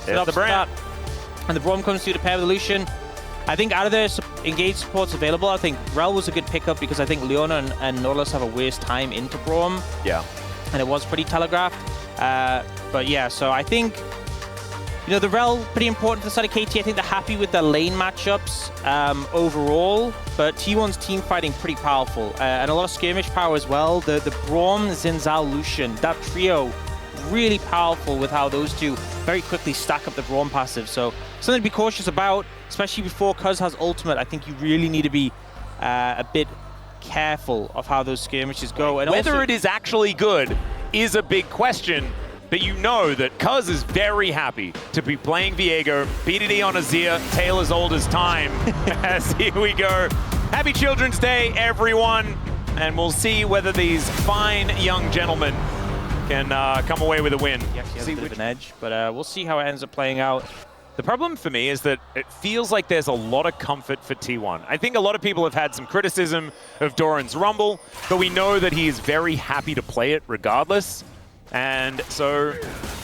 There's the brand. And the Braum comes through to pair with Lucian. I think out of the engaged supports available, I think Rel was a good pickup because I think Leona and Nautilus have a worse time into Braum. Yeah. And it was pretty telegraphed. But yeah, so I think, you know, the Rel, pretty important to the side of KT. I think they're happy with their lane matchups overall, but T1's team fighting pretty powerful. And a lot of skirmish power as well. The Braum, Xin Zhao, Lucian, that trio, really powerful with how those two very quickly stack up the Braum passive. So something to be cautious about, especially before Cuz has ultimate. I think you really need to be a bit careful of how those skirmishes go. And whether also, it is actually good is a big question, but you know that Cuz is very happy to be playing Viego, BDD on Azir, tale as old as time. As here we go. Happy Children's Day, everyone. And we'll see whether these fine young gentlemen can come away with a win. He actually has a bit of an edge, but we'll see how it ends up playing out. The problem for me is that it feels like there's a lot of comfort for T1. I think a lot of people have had some criticism of Doran's Rumble, but we know that he is very happy to play it regardless. And so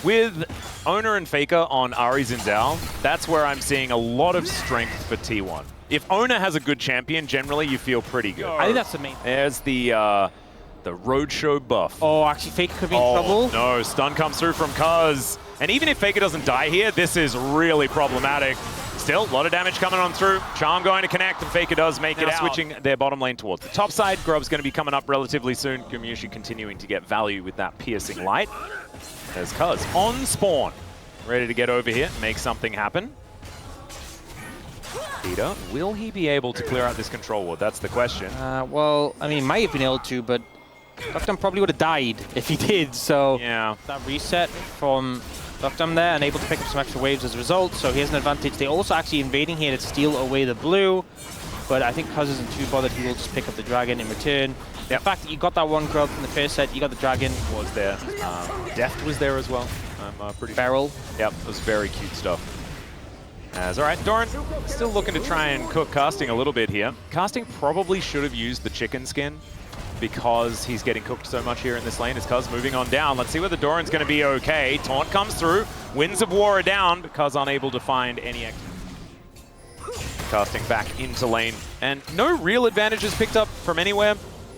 with Owner and Faker on Ahri Xin Zhao, that's where I'm seeing a lot of strength for T1. If Owner has a good champion, generally you feel pretty good. I think that's the main thing. There's the Roadshow buff. Oh, actually Faker could be in trouble. No, stun comes through from Cuz. And even if Faker doesn't die here, this is really problematic. Still, a lot of damage coming on through. Charm going to connect, and Faker does make it out. Switching their bottom lane towards the top side. Grub's going to be coming up relatively soon. Skirmishes continuing to get value with that piercing light. There's Cuz on spawn. Ready to get over here, make something happen. Peter, will he be able to clear out this control ward? That's the question. Well, I mean, might have been able to, but Duckdom probably would have died if he did. So yeah, that reset from Duckdom there and able to pick up some extra waves as a result. So he has an advantage. They're also actually invading here to steal away the blue. But I think Cuz isn't too bothered. He will just pick up the dragon in return. Yep. The fact that you got that one grub from the first set, you got the dragon. Was there. Deft was there as well. I'm pretty Barrel. Sure. Yep, it was very cute stuff. All right, Doran still looking to try and cook Casting a little bit here. Casting probably should have used the chicken skin because he's getting cooked so much here in this lane as Cuz moving on down. Let's see whether Doran's going to be okay. Taunt comes through. Winds of War are down because unable to find any extra. Casting back into lane. And no real advantages picked up from anywhere.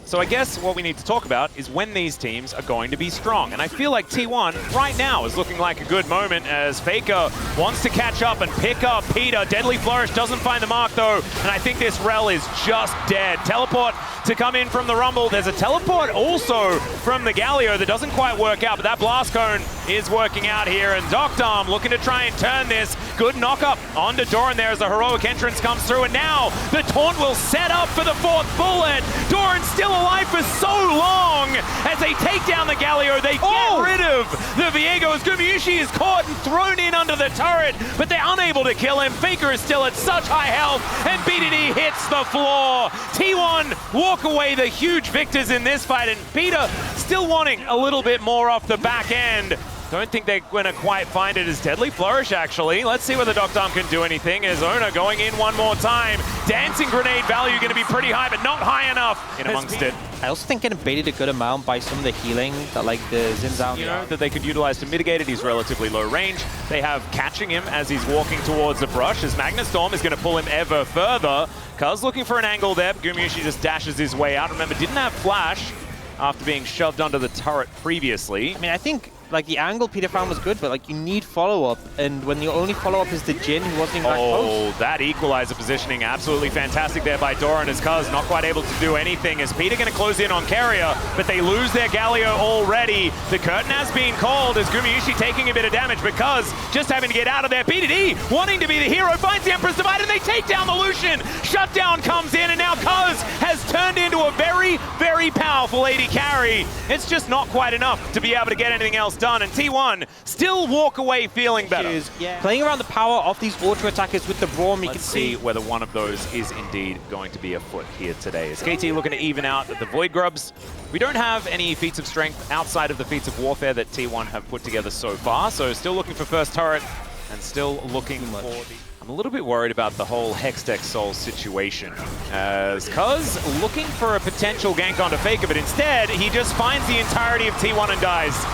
So I guess what we need to talk about is when these teams are going to be strong. And I feel like T1 right now is looking like a good moment as Faker wants to catch up and pick up Peter. Deadly Flourish doesn't find the mark though. And I think this Rel is just dead. Teleport to come in from the Rumble. There's a teleport also from the Galio that doesn't quite work out, but that Blast Cone is working out here. And Doctarm looking to try and turn this. Good knock up onto Doran there as the heroic entrance comes through. And now the taunt will set up for the 4th bullet. Doran still alive for so long as they take down the Galio. They get rid of the Viego. Skirmishes is caught and thrown in under the turret, but they're unable to kill him. Faker is still at such high health, and BDD hits the floor. T1 walk away the huge victors in this fight, and Peter still wanting a little bit more off the back end. Don't think they're going to quite find it as Deadly Flourish, actually. Let's see whether Doctarm can do anything. As Ona going in one more time. Dancing Grenade value going to be pretty high, but not high enough in amongst it. I also think getting baited a good amount by some of the healing that like the Xin Zhao, you know, that they could utilize to mitigate it. He's relatively low range. They have catching him as he's walking towards the brush, as Magnustorm is going to pull him ever further. Cuz looking for an angle there. Skirmishes just dashes his way out. Remember, didn't have flash after being shoved under the turret previously. I mean, I think like the angle Peter found was good, but like you need follow-up, and when the only follow-up is the Jhin, who wasn't even that close. That equalizer positioning absolutely fantastic there by Doran as Cuz not quite able to do anything. As Peter going to close in on Carrier, but they lose their Galio already. The curtain has been called as Skirmishes taking a bit of damage because just having to get out of there. BDD wanting to be the hero finds the Emperor's Divide and they take down the Lucian. Shutdown comes in and now Cuz has turned into a very, very powerful AD carry. It's just not quite enough to be able to get anything else done, and T1 still walk away feeling better. Playing around the power of these auto attackers with the Braum, you can see whether one of those is indeed going to be afoot here today. As KT looking to even out the Void Grubs. We don't have any feats of strength outside of the feats of warfare that T1 have put together so far, so still looking for first turret and still looking for the... I'm a little bit worried about the whole Hextech Soul situation, as Cuz looking for a potential gank onto Faker, but instead he just finds the entirety of T1 and dies.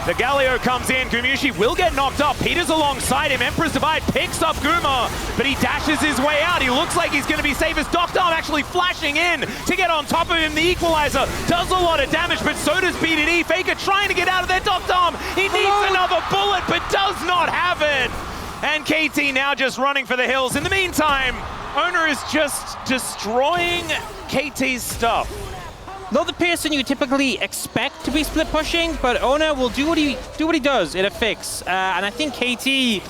The Galio comes in. Gumayusi will get knocked up. Peter's alongside him. Emperor's Divide picks up Guma, but he dashes his way out. He looks like he's going to be safe as Doctorm actually flashing in to get on top of him. The Equalizer does a lot of damage, but so does BDD. Faker trying to get out of there. Doctorm, he needs another bullet, but does not have it. And KT now just running for the hills. In the meantime, Owner is just destroying KT's stuff. Not the person you typically expect to be split pushing, but Owner will do what he does in a fix. And I think KT,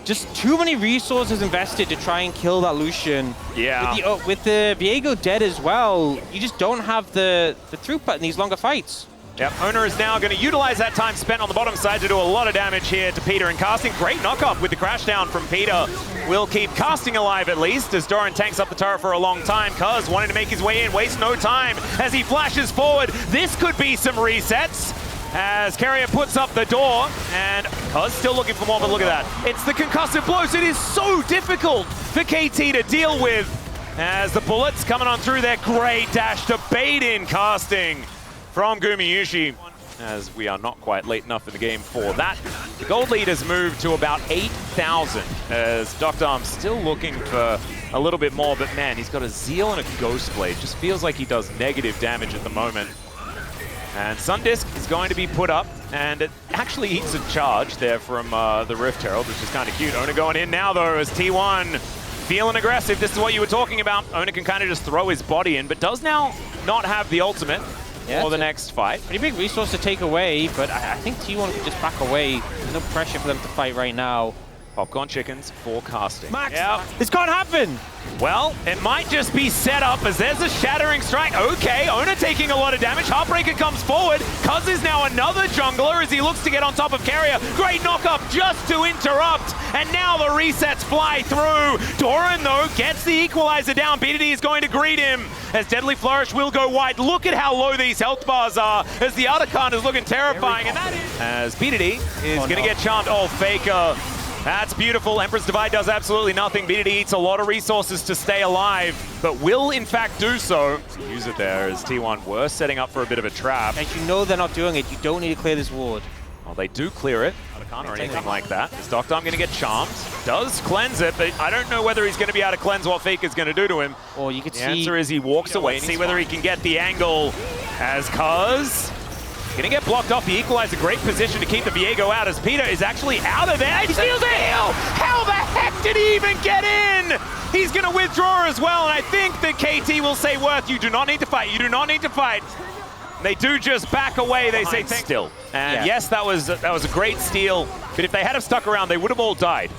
just too many resources invested to try and kill that Lucian. Yeah. With the Viego dead as well, you just don't have the throughput in these longer fights. Yep, Owner is now going to utilize that time spent on the bottom side to do a lot of damage here to Peter and Casting. Great knock-up with the crash down from Peter. Will keep Casting alive at least as Doran tanks up the turret for a long time. Cuz wanting to make his way in, waste no time as he flashes forward. This could be some resets as Carrier puts up the door and Cuz still looking for more, but look at that. It's the concussive blows. It is so difficult for KT to deal with as the bullets coming on through there. Great dash to bait in Casting from Gumayusi, as we are not quite late enough in the game for that. The gold lead has moved to about 8,000 as Doctorm still looking for a little bit more, but man, he's got a Zeal and a Ghost Blade. Just feels like he does negative damage at the moment. And Sundisk is going to be put up, and it actually eats a charge there from the Rift Herald, which is kind of cute. Owner going in now though as T1 feeling aggressive. This is what you were talking about. Owner can kind of just throw his body in, but does now not have the ultimate. For the next fight. Pretty big resource to take away, but I think T1 could just back away. There's no pressure for them to fight right now. Popcorn chickens for Casting. Max, yep. This can't happen! Well, it might just be set up as there's a Shattering Strike. Okay, Owner taking a lot of damage. Heartbreaker comes forward. Cuz is now another jungler as he looks to get on top of Carrier. Great knock-up just to interrupt. And now the resets fly through. Doran, though, gets the Equalizer down. BDD is going to greet him as Deadly Flourish will go wide. Look at how low these health bars are as the Otacon is looking terrifying. And that is as BDD is going to get charmed. Oh, Faker. That's beautiful. Emperor's Divide does absolutely nothing. BDD eats a lot of resources to stay alive, but will in fact do so. Use it there as T1 were setting up for a bit of a trap. And you know they're not doing it. You don't need to clear this ward. Well, they do clear it. Or anything like that. Is Doctorm going to get charmed? Does cleanse it, but I don't know whether he's going to be able to cleanse what Faker's going to do to him. Or you could see... The answer is he walks away and see whether he can get the angle as Cuz going to get blocked off. The Equalizer, great position to keep the Viego out as Peter is actually out of there. He steals a heal! How the heck did he even get in? He's going to withdraw as well, and I think that KT will say, Worth, you do not need to fight. You do not need to fight. They do just back away. They say still. And yes, that was a great steal. But if they had have stuck around, they would have all died.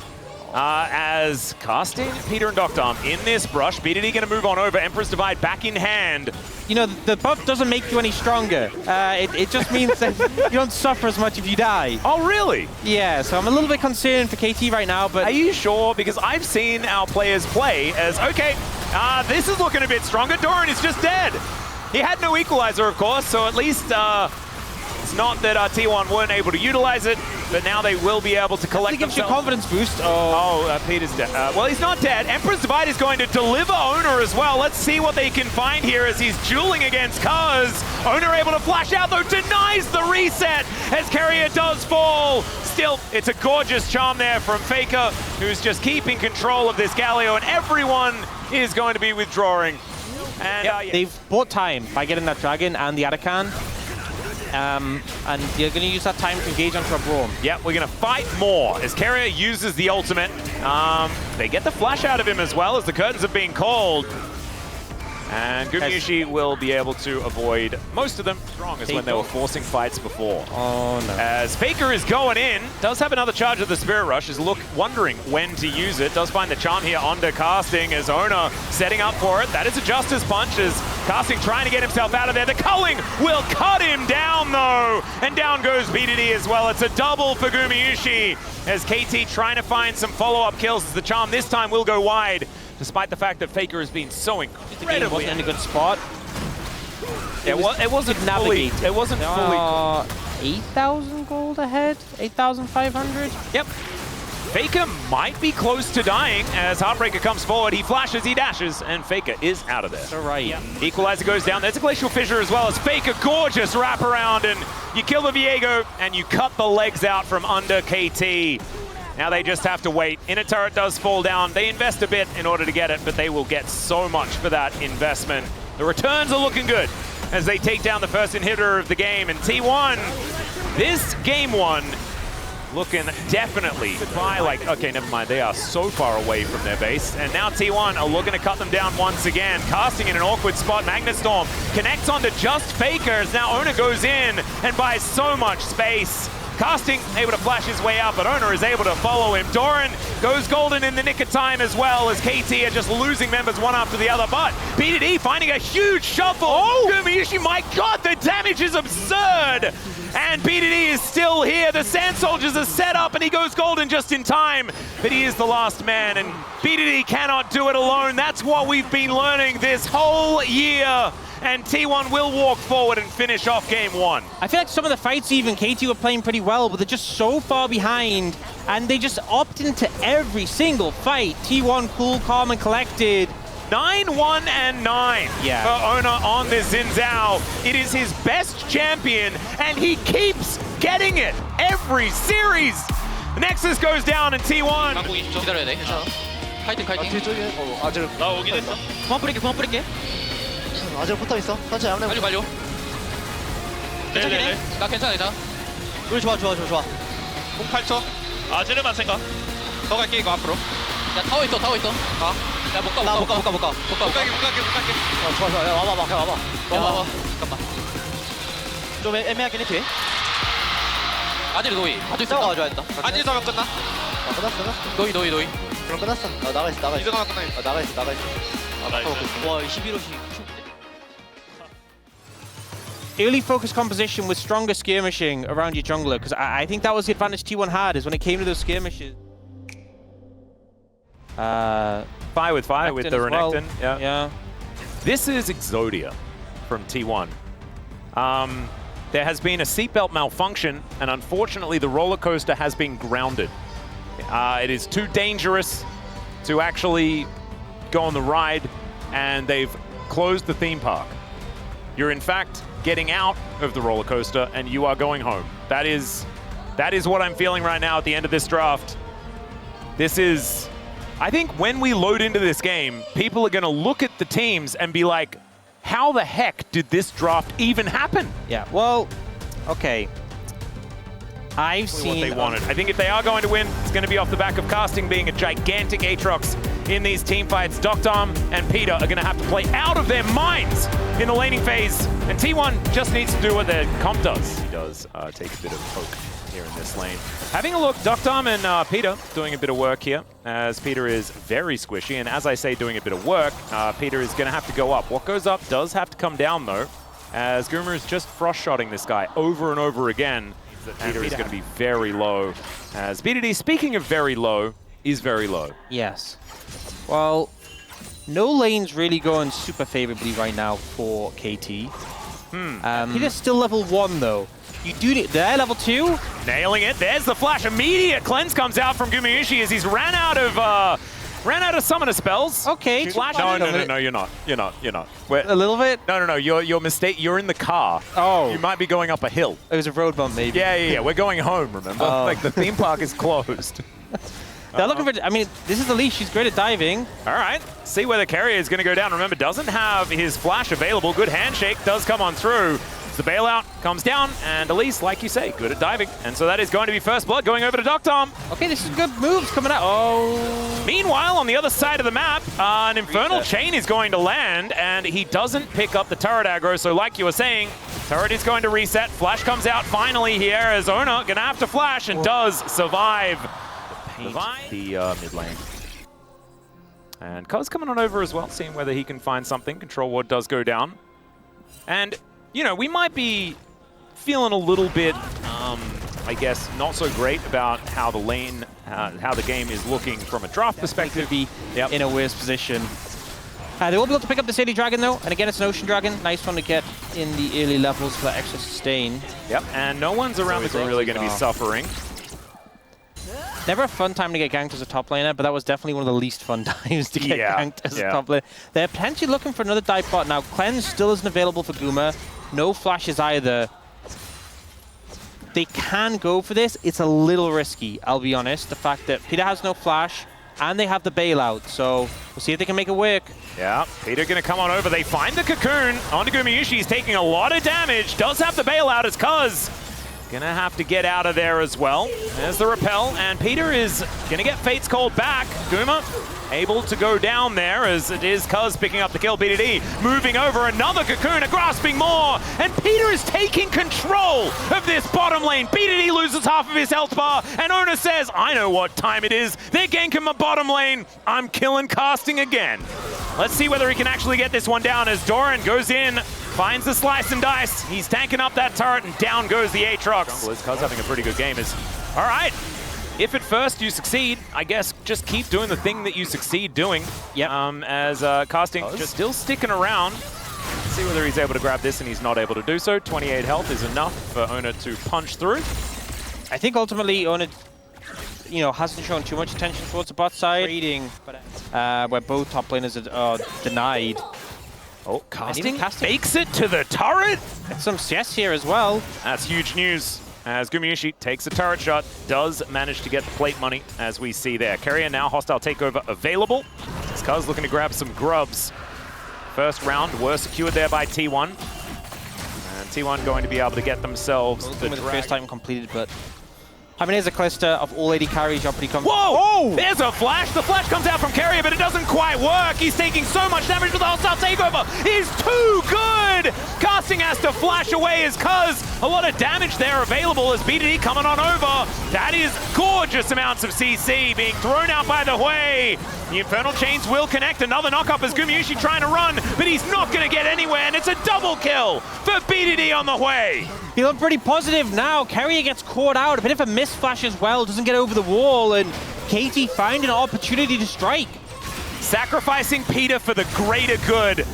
As Casting, Peter and Doctorm in this brush. BDD going to move on over. Emperor's Divide back in hand. You know, the buff doesn't make you any stronger. It just means that you don't suffer as much if you die. Oh, really? Yeah, so I'm a little bit concerned for KT right now, but... Are you sure? Because I've seen our players play as, okay, this is looking a bit stronger. Doran is just dead. He had no Equalizer, of course, so at least it's not that T1 weren't able to utilize it, but now they will be able to collect themselves. It gives you a confidence boost. Peter's dead. Well, he's not dead. Emperor's Divide is going to deliver Owner as well. Let's see what they can find here as he's dueling against Cuz. Owner able to flash out, though, denies the reset as Carrier does fall. Still, it's a gorgeous charm there from Faker, who's just keeping control of this Galio, and everyone is going to be withdrawing. And they've bought time by getting that Dragon and the Arakan. And they're going to use that time to engage onto a Braum. Yep, we're going to fight more as Carrier uses the ultimate. They get the flash out of him as well as the curtains have been called. And Gumayusi will be able to avoid most of them. Strong as when they were forcing fights before. Oh no. As Faker is going in, does have another charge of the Spirit Rush, is wondering when to use it. Does find the charm here under Casting as Owner setting up for it. That is a Justice Punch as Casting trying to get himself out of there. The culling will cut him down though. And down goes BDD as well. It's a double for Gumayusi as KT trying to find some follow-up kills as the charm this time will go wide. Despite the fact that Faker has been so incredibly wasn't in a good spot. It wasn't navigate. It wasn't fully. 8,000 gold ahead. 8,500. Yep. Faker might be close to dying as Heartbreaker comes forward. He flashes, he dashes, and Faker is out of there. All right. Yeah. Equalizer goes down. There's a Glacial Fissure as well as Faker. Gorgeous wraparound, and you kill the Viego, and you cut the legs out from under KT. Now they just have to wait. Inner turret does fall down. They invest a bit in order to get it, but they will get so much for that investment. The returns are looking good as they take down the first inhibitor of the game. And T1, this game one, looking definitely by like, okay, never mind. They are so far away from their base. And now T1 are looking to cut them down once again. Casting in an awkward spot. Magnetstorm connects onto just Faker as now Owner goes in and buys so much space. Casting able to flash his way out, but Owner is able to follow him. Doran goes golden in the nick of time as well as KT are just losing members one after the other. But BDD finding a huge shuffle. Oh, Skirmishes, my God, the damage is absurd. And BDD is still here. The Sand Soldiers are set up and he goes golden just in time. But he is the last man and BDD cannot do it alone. That's what we've been learning this whole year. And T1 will walk forward and finish off game one. I feel like some of the fights even, KT were playing pretty well, but they're just so far behind, and they just opt into every single fight. T1 cool, calm, and collected. 9-1 and 9 for Owner on this Xin Zhao. It is his best champion, and he keeps getting it every series. Nexus goes down, and T1. 기다려야 돼. 괜찮아. 카이팅. 뒤쪽에 아직 나 오긴 했어. 그만 뿌릴게. 아직 붙어 있어. 천천히 아무나. 빨리. 네네네. 나 괜찮아. 우리 좋아. 공 8초. 아즈르만 생각. 더 갈게 이거 앞으로. 야 타워 있어. 가. 야 못 가. 못 갈게. 좋아. 야 와봐. 잠깐만. 좀 애매하긴 해 뒤에. 아즈르 노이. 아즈르 싸워 가져야 된다. 아즈르 잡으면 끝나. 끝났어. 노이. 그럼 끝났어. 나가 있어. 이제가 끝나. 나가 있어. 와 11호씩. Early focus composition with stronger skirmishing around your jungler, because I think that was the advantage T1 had, is when it came to those skirmishes. Fire with the Renekton. Well. Yeah. This is Exodia from T1. There has been a seatbelt malfunction, and unfortunately the roller coaster has been grounded. It is too dangerous to actually go on the ride, and they've closed the theme park. You're in fact getting out of the roller coaster, and you are going home. That is what I'm feeling right now at the end of this draft. This is, I think when we load into this game, people are going to look at the teams and be like, how the heck did this draft even happen? Yeah, well, okay. I've seen what they wanted. I think if they are going to win, it's going to be off the back of Casting being a gigantic Aatrox in these team fights. Doctom and Peter are going to have to play out of their minds in the laning phase, and T1 just needs to do what their comp does. He does take a bit of a poke here in this lane. Having a look, Doctom and Peter doing a bit of work here, as Peter is very squishy, and as I say doing a bit of work, Peter is going to have to go up. What goes up does have to come down though, as Guma is just frost-shotting this guy over and over again. And Peter is going to be very low, as BDD, speaking of very low, is very low. Yes. Well, no lane's really going super favorably right now for KT. Peter's still level 1 though. You do need, they're level 2. Nailing it, there's the flash. Immediate cleanse comes out from Skirmishes as he's ran out of summoner spells. Okay. No, you're not. A little bit? No, your mistake, you're in the car. Oh. You might be going up a hill. It was a road bump maybe. Yeah, we're going home, remember? Like the theme park is closed. They're looking for, I mean, this is Elise, she's great at diving. All right, see where the carrier is going to go down. Remember, doesn't have his flash available. Good handshake does come on through. The bailout comes down, and Elise, like you say, good at diving. And so that is going to be first blood going over to Doctom. Okay, this is good moves coming out. Oh. Meanwhile, on the other side of the map, an Infernal Chain is going to land, and he doesn't pick up the turret aggro. So like you were saying, turret is going to reset. Flash comes out finally here as Owner going to have to flash and does survive. The mid lane. And Cuz coming on over as well, seeing whether he can find something. Control ward does go down. And, you know, we might be feeling a little bit, I guess, not so great about how the lane, how the game is looking from a draft perspective. Be in a worse position. They will be able to pick up the City Dragon though, and again it's an Ocean Dragon. Nice one to get in the early levels for extra sustain. Yep, and no one's around the corner really going to be suffering. Never a fun time to get ganked as a top laner, but that was definitely one of the least fun times to get ganked as a top laner. They're potentially looking for another dive bot now. Cleanse still isn't available for Guma. No flashes either. They can go for this. It's a little risky, I'll be honest. The fact that Peter has no flash, and they have the bailout, so we'll see if they can make it work. Yeah, Peter gonna come on over. They find the cocoon onto Gumayushi. He's taking a lot of damage. Does have the bailout as Cuz gonna have to get out of there as well. There's the repel, and Peter is gonna get Fate's Called back. Guma able to go down there as it is Cuz picking up the kill. BDD moving over, another cocoon, grasping more, and Peter is taking control of this bottom lane. BDD loses half of his health bar, and Ona says, I know what time it is. They're ganking my bottom lane. I'm killing casting again. Let's see whether he can actually get this one down as Doran goes in, finds the slice and dice. He's tanking up that turret, and down goes the Aatrox. Cuz having a pretty good game is, all right. If at first you succeed, I guess just keep doing the thing that you succeed doing. Yep. As casting just still sticking around. Let's see whether he's able to grab this, and he's not able to do so. 28 health is enough for Ona to punch through. I think ultimately Ona, hasn't shown too much attention towards the bot side. Where both top laners are denied. Oh, casting fakes it to the turret. Get some CS here as well. That's huge news. As Gumayushi takes a turret shot, does manage to get the plate money, as we see there. Carrier now, hostile takeover available. As Cuz looking to grab some grubs. First round were secured there by T1. And T1 going to be able to get themselves the first time completed, but I mean, here's a cluster of all 80 carries. Whoa! Whoa! There's a flash. The flash comes out from Carrier, but it doesn't quite work. He's taking so much damage, but the hostile takeover is too good! Casting has to flash away as Cuz. A lot of damage there available as BDD coming on over. That is gorgeous amounts of CC being thrown out by the way. The Infernal Chains will connect. Another knock-up as Gumayushi trying to run, but he's not going to get anywhere, and it's a double kill for BDD on the way. He looked pretty positive now. Carrier gets caught out. A bit of a miss flash as well. Doesn't get over the wall, and KT find an opportunity to strike. Sacrificing Peter for the greater good.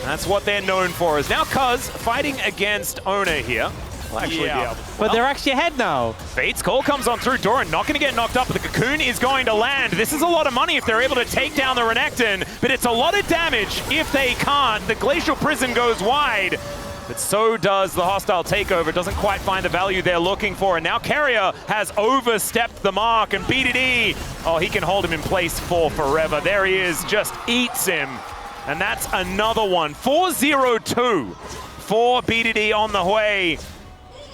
That's what they're known for. Is now Cuz fighting against Ona here. Well, actually, but they're actually ahead now. Fate's Call comes on through. Doran not going to get knocked up, but the cocoon is going to land. This is a lot of money if they're able to take down the Renekton, but it's a lot of damage if they can't. The Glacial Prison goes wide, but so does the hostile takeover. Doesn't quite find the value they're looking for, and now Carrier has overstepped the mark, and BDD, oh, he can hold him in place for forever. There he is, just eats him, and that's another one. 4-0-2 for BDD on the way.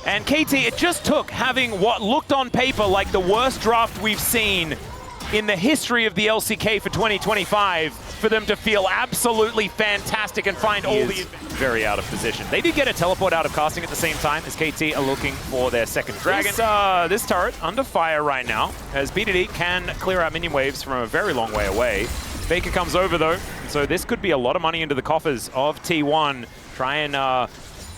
And KT, it just took having what looked on paper like the worst draft we've seen in the history of the LCK for 2025 for them to feel absolutely fantastic and find all the very out of position. They did get a teleport out of casting at the same time as KT are looking for their second dragon. This turret under fire right now as BDD can clear out minion waves from a very long way away. Faker comes over though, so this could be a lot of money into the coffers of T1. Try and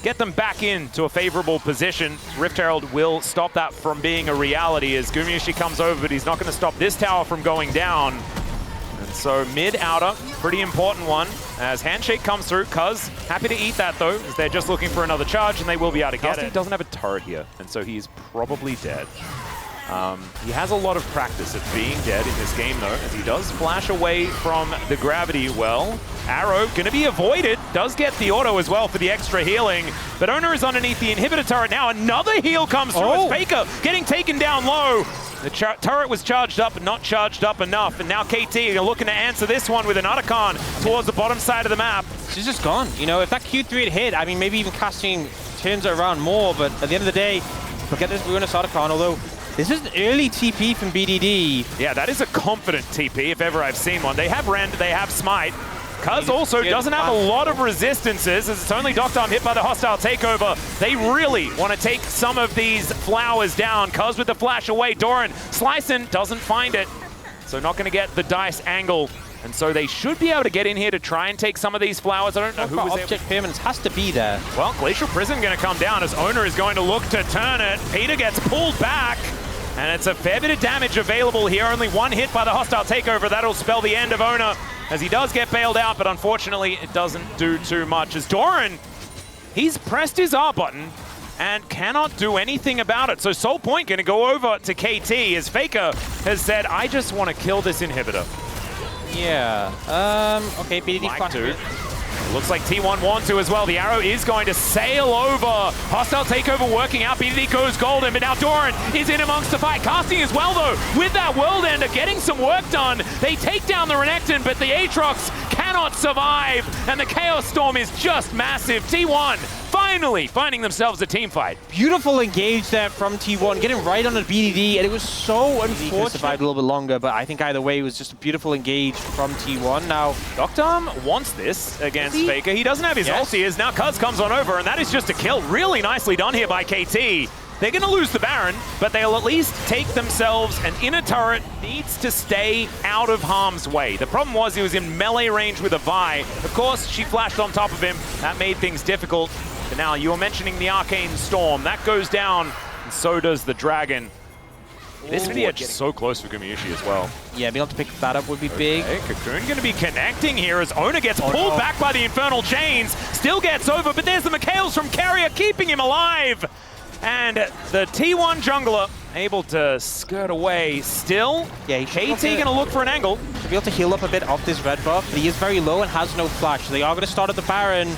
get them back into a favorable position. Rift Herald will stop that from being a reality as Gumayushi comes over, but he's not going to stop this tower from going down. And so mid-outer, pretty important one, as Handshake comes through. Cuz happy to eat that though, as they're just looking for another charge, and they will be able to get it. He doesn't have a turret here, and so he is probably dead. He has a lot of practice at being dead in this game though, as he does flash away from the gravity well. Arrow gonna be avoided, does get the auto as well for the extra healing, but Ona is underneath the inhibitor turret now. Another heal comes through as Faker getting taken down low. The turret was charged up, but not charged up enough, and now KT are looking to answer this one with an Otacon towards the bottom side of the map. She's just gone. If that Q3 had hit, I mean, maybe even casting turns it around more, but at the end of the day, forget this Ruinous Otacon, although this is an early TP from BDD. Yeah, that is a confident TP, if ever I've seen one. They have Rend, they have Smite. Cuz also doesn't have a lot of resistances, as it's only Doctor hit by the hostile takeover. They really want to take some of these flowers down. Cuz with the flash away, Doran slicing, doesn't find it. So not going to get the dice angle. And so they should be able to get in here to try and take some of these flowers. I don't know who was object permanence has to be there. Well, Glacial Prison going to come down as Ona is going to look to turn it. Peter gets pulled back. And it's a fair bit of damage available here. Only one hit by the hostile takeover. That'll spell the end of Ona as he does get bailed out, but unfortunately it doesn't do too much. As Doran, he's pressed his R button and cannot do anything about it. So Soul Point going to go over to KT as Faker has said, I just want to kill this inhibitor. Yeah. Okay, BDD Like to. Looks like T1 want to as well. The arrow is going to sail over. Hostile takeover working out. BDD goes golden, but now Doran is in amongst the fight. Casting as well, though, with that World Ender getting some work done. They take down the Renekton, but the Aatrox cannot survive, and the Chaos Storm is just massive. T1 finally finding themselves a team fight. Beautiful engage there from T1, getting right on the BDD, and it was so unfortunate. Survived a little bit longer, but I think either way it was just a beautiful engage from T1. Now, Doctom wants this against Faker. He doesn't have his ulti, as now Cuz comes on over, and that is just a kill. Really nicely done here by KT. They're going to lose the Baron, but they'll at least take themselves an inner turret. Needs to stay out of harm's way. The problem was he was in melee range with a Vi. Of course, she flashed on top of him. That made things difficult. But now you were mentioning the Arcane Storm. That goes down, and so does the Dragon. This video is so close for Gumyushi as well. Yeah, being able to pick that up would be big. Cocoon going to be connecting here as Ona gets pulled back by the Infernal Chains. Still gets over, but there's the Mikhails from Carrier keeping him alive. And the T1 jungler able to skirt away still. Yeah, KT going to look for an angle. To be able to heal up a bit off this red buff, but he is very low and has no flash. So they are going to start at the Baron.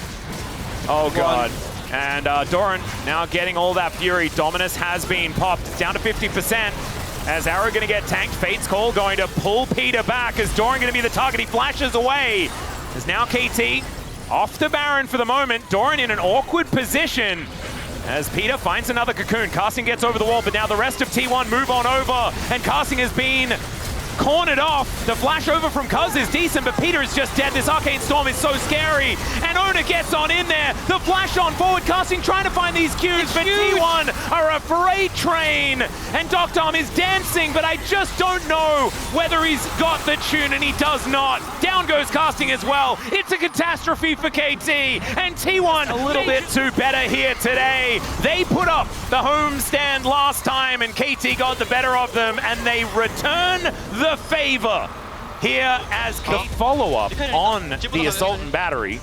Oh, God. And Doran now getting all that fury. Dominus has been popped. It's down to 50%. As Arrow going to get tanked. Fate's Call going to pull Peter back as Doran going to be the target. He flashes away. There's now KT off the Baron for the moment. Doran in an awkward position as Peter finds another Cocoon. Casting gets over the wall, but now the rest of T1 move on over. And Casting has been cornered off. The flash over from Cuz is decent, but Peter is just dead. This Arcane Storm is so scary. And Ona gets on in there. The flash on forward. Casting trying to find these Qs, but T1 are a freight train. And Doctom is dancing, but I just don't know whether he's got the tune, and he does not. Down goes Casting as well. It's a catastrophe for KT. And T1 a little bit too better here today. They put up the homestand last time, and KT got the better of them, and they return the favor here as the follow-up on the Assault and Battery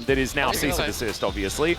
that is now cease and desist, obviously,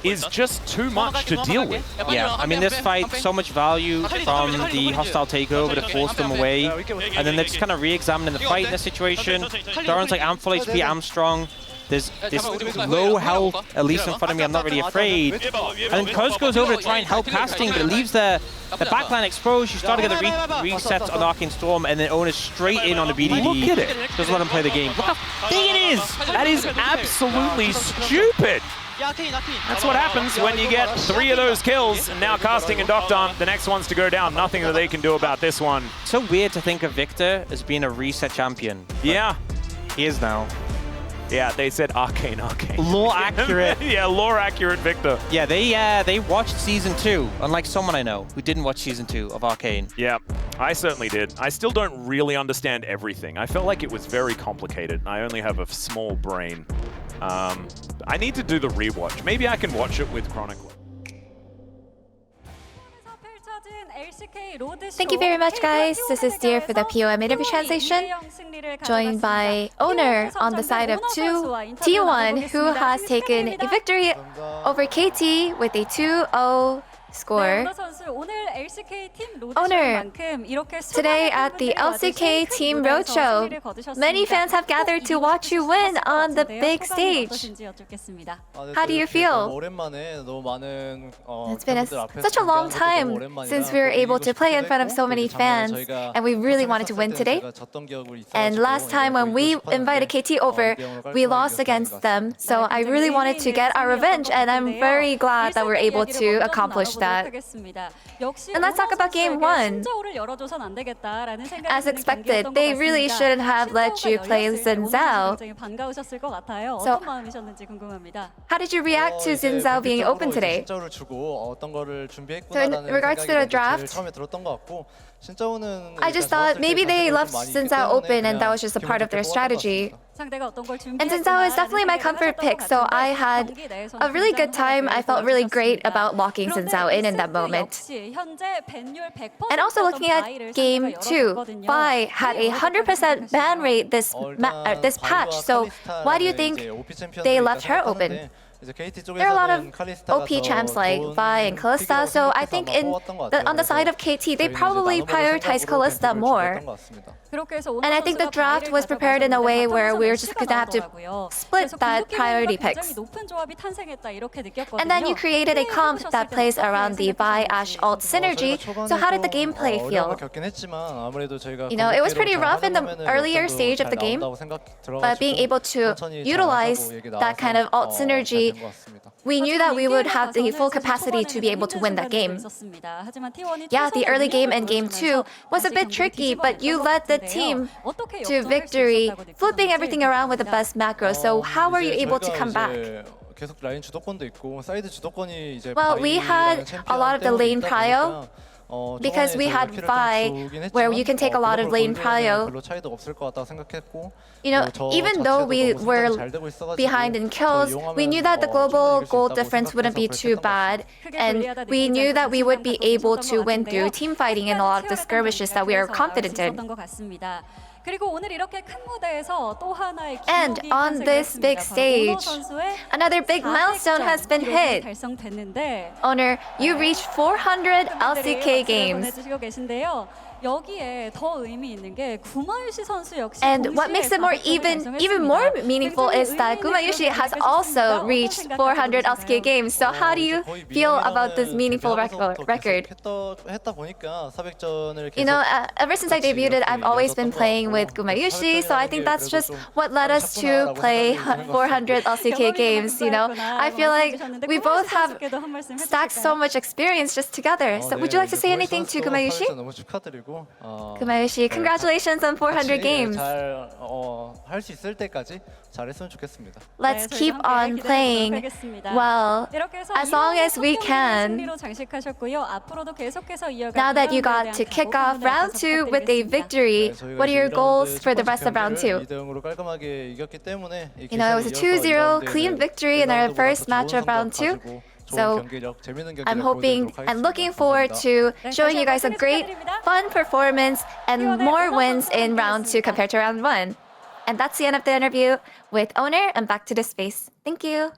is just too much to deal with. Yeah, I mean, this fight, so much value from the hostile takeover to force them away, and then they're just kind of re-examining the fight in this situation. Doran's like, I'm full HP, I'm strong. There's this low health, at least in front of me, I'm not really afraid. And then Cuz goes over to try and help Casting, but it leaves the backline exposed. You start to get the resets on Arcane Storm, and then Ona straight in on the BDD. Look at it. Doesn't let him play the game. Look how big it is! That is absolutely stupid. That's what happens when you get 3 of those kills, and now Casting and Doctom, the next one's to go down. Nothing that they can do about this one. So weird to think of Victor as being a reset champion. Yeah. He is now. Yeah, they said Arcane. Lore accurate. Yeah, lore accurate Victor. Yeah, they watched Season 2, unlike someone I know who didn't watch Season 2 of Arcane. Yeah, I certainly did. I still don't really understand everything. I felt like it was very complicated. I only have a small brain. I need to do the rewatch. Maybe I can watch it with Chronicle. Thank you very much, guys. This is Dear for the POM interview translation, joined by Owner on the side of T1, who has taken a victory over KT with a 2-0 score. Owner, today at the LCK Team Roadshow, many fans have gathered to watch you win on the big stage. How do you feel? It's been such a long time since we were able to play in front of so many fans, and we really wanted to win today. And last time when we invited KT over, we lost against them, so I really wanted to get our revenge, and I'm very glad that we're able to accomplish that. And let's talk about Game 1. As expected, they really shouldn't have let you play Xin Zhao. So, how did you react to Xin Zhao being open today? So in regards to the draft, I just thought maybe they left Xin Zhao open and that was just a part of their strategy. And Xin Zhao is definitely my comfort pick, so I had a really good time. I felt really great about locking Xin Zhao in that moment. And also looking at Game 2, Vi had a 100% ban rate this patch, so why do you think they left her open? there are a lot of OP champs like Vi and Kalista, so I think on the side of KT, they probably prioritize Kalista more. And I think the draft was prepared in a way where we were just going to have to split that priority picks. And then you created a comp that plays around the Vi Ashe ult synergy. So how did the gameplay feel? You know, it was pretty rough in the earlier stage of the game, but being able to utilize that kind of ult synergy, we knew that we would have the full capacity to be able to win that game. Yeah, the early game and game 2 was a bit tricky, but you led the team to victory, flipping everything around with the best macro. So how were you able to come back? Well, we had a lot of the lane prio, because we had Vi, where you can take a lot of lane prio. You know, even though we were behind in kills, we knew that the global gold difference wouldn't be too bad, and we knew that we would be able to win through team fighting in a lot of the skirmishes that we are confident in. And on this big stage, another big milestone has been hit. Owner, you reached 400 LCK games. And what makes it even more meaningful is that Gumayushi has also reached 400 LCK games. So how do you feel about this meaningful record? You know, ever since I debuted, I've always been playing with Gumayushi, so I think that's just what led us to play 400 LCK games. You know, I feel like we both have stacked so much experience just together. So would you like to say anything to Gumayushi? Gumayushi, congratulations on 400 games. Let's keep on playing well, as long as we can. Now that you got to kick off round 2 with a victory, what are your goals for the rest of round 2? You know, it was a 2-0 clean victory in our first match of round 2. So I'm hoping and looking forward to showing you guys a great, fun performance and more wins in round 2 compared to round 1. And that's the end of the interview with Owner, and back to the space. Thank you.